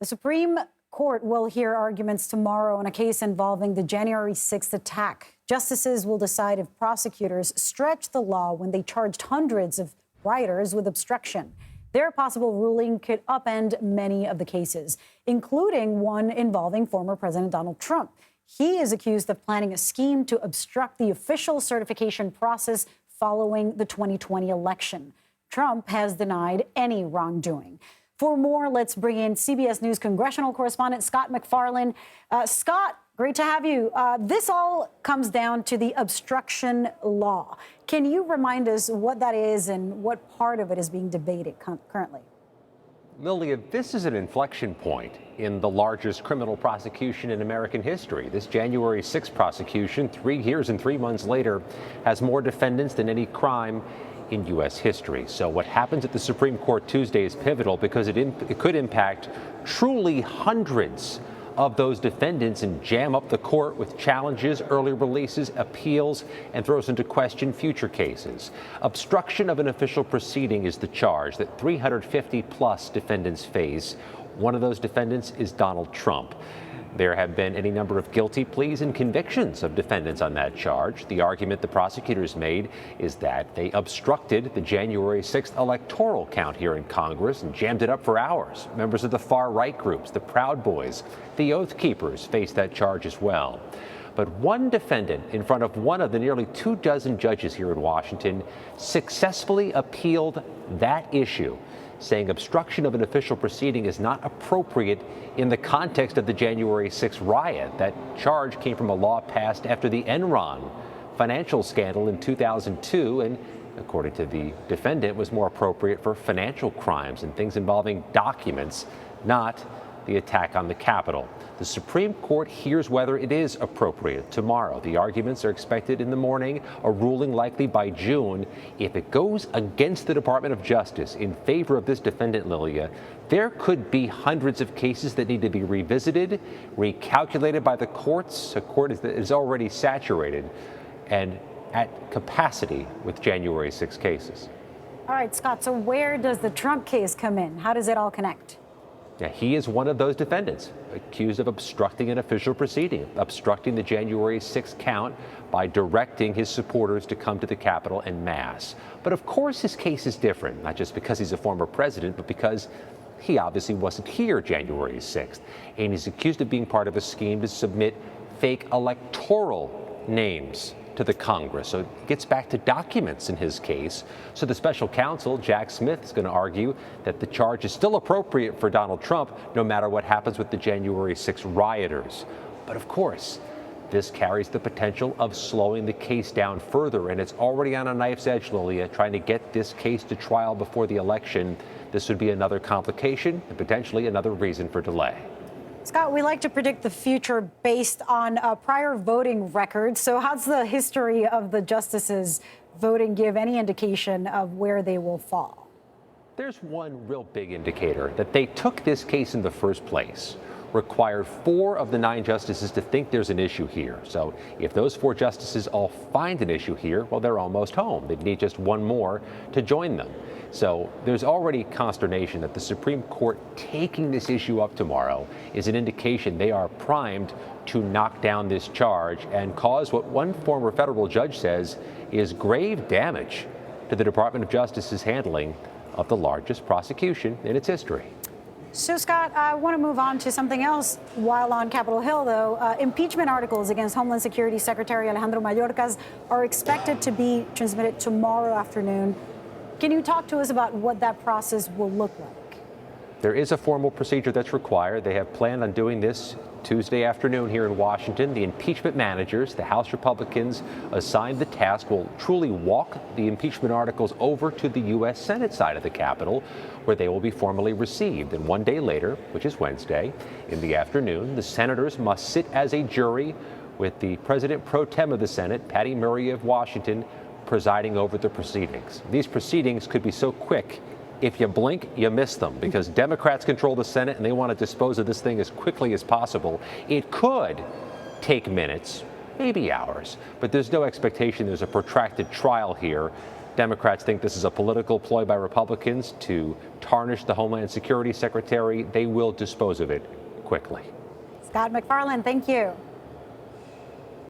The Supreme Court will hear arguments tomorrow on a case involving the January 6th attack. Justices will decide if prosecutors stretched the law when they charged hundreds of rioters with obstruction. Their possible ruling could upend many of the cases, including one involving former President Donald Trump. He is accused of planning a scheme to obstruct the official certification process following the 2020 election. Trump has denied any wrongdoing. For more, let's bring in CBS News congressional correspondent Scott MacFarlane. Scott, great to have you. This all comes down to the obstruction law. Can you remind us what that is and what part of it is being debated currently? Lilia, this is an inflection point in the largest criminal prosecution in American history. This January 6th prosecution, 3 years and 3 months later, has more defendants than any crime in U.S. history. So what happens at the Supreme Court Tuesday is pivotal because it could impact truly hundreds of those defendants and jam up the court with challenges, early releases, appeals, and throws into question future cases. Obstruction of an official proceeding is the charge that 350 plus defendants face. One of those defendants is Donald Trump. There have been any number of guilty pleas and convictions of defendants on that charge. The argument the prosecutors made is that they obstructed the January 6th electoral count here in Congress and jammed it up for hours. Members of the far-right groups, the Proud Boys, the Oath Keepers face that charge as well. But one defendant in front of one of the nearly 24 judges here in Washington successfully appealed that issue, saying obstruction of an official proceeding is not appropriate in the context of the January 6th riot. That charge came from a law passed after the Enron financial scandal in 2002, and according to the defendant, was more appropriate for financial crimes and things involving documents, not the attack on the Capitol. The Supreme Court hears whether it is appropriate tomorrow. The arguments are expected in the morning, a ruling likely by June. If it goes against the Department of Justice in favor of this defendant, Lilia, there could be hundreds of cases that need to be revisited, recalculated by the courts. A court is already saturated and at capacity with January 6 cases. All right, Scott, so where does the Trump case come in? How does it all connect? Now, he is one of those defendants accused of obstructing an official proceeding, obstructing the January 6th count by directing his supporters to come to the Capitol en masse. But of course, his case is different, not just because he's a former president, but because he obviously wasn't here January 6th. And he's accused of being part of a scheme to submit fake electoral names to the Congress. So it gets back to documents in his case. So the special counsel, Jack Smith, is going to argue that the charge is still appropriate for Donald Trump, no matter what happens with the January 6 rioters. But of course, this carries the potential of slowing the case down further, and it's already on a knife's edge, Lilia, trying to get this case to trial before the election. This would be another complication and potentially another reason for delay. Scott, we like to predict the future based on prior voting records. So how's the history of the justices voting give any indication of where they will fall? There's one real big indicator that they took this case in the first place. Required 4 of the 9 justices to think there's an issue here. So if those 4 justices all find an issue here, well, they're almost home. They'd need just one more to join them. So there's already consternation that the Supreme Court taking this issue up tomorrow is an indication they are primed to knock down this charge and cause what one former federal judge says is grave damage to the Department of Justice's handling of the largest prosecution in its history. So, Scott, I want to move on to something else. While on Capitol Hill, though, impeachment articles against Homeland Security Secretary Alejandro Mayorkas are expected to be transmitted tomorrow afternoon. Can you talk to us about what that process will look like? There is a formal procedure that's required. They have planned on doing this Tuesday afternoon here in Washington. The impeachment managers, the House Republicans assigned the task, will truly walk the impeachment articles over to the U.S. Senate side of the Capitol, where they will be formally received. And one day later, which is Wednesday, in the afternoon, the senators must sit as a jury with the President pro tem of the Senate, Patty Murray of Washington, presiding over the proceedings. These proceedings could be so quick, if you blink, you miss them, because Democrats control the Senate and they want to dispose of this thing as quickly as possible. It could take minutes, maybe hours, but there's no expectation there's a protracted trial here. Democrats think this is a political ploy by Republicans to tarnish the Homeland Security Secretary. They will dispose of it quickly. Scott MacFarlane, thank you.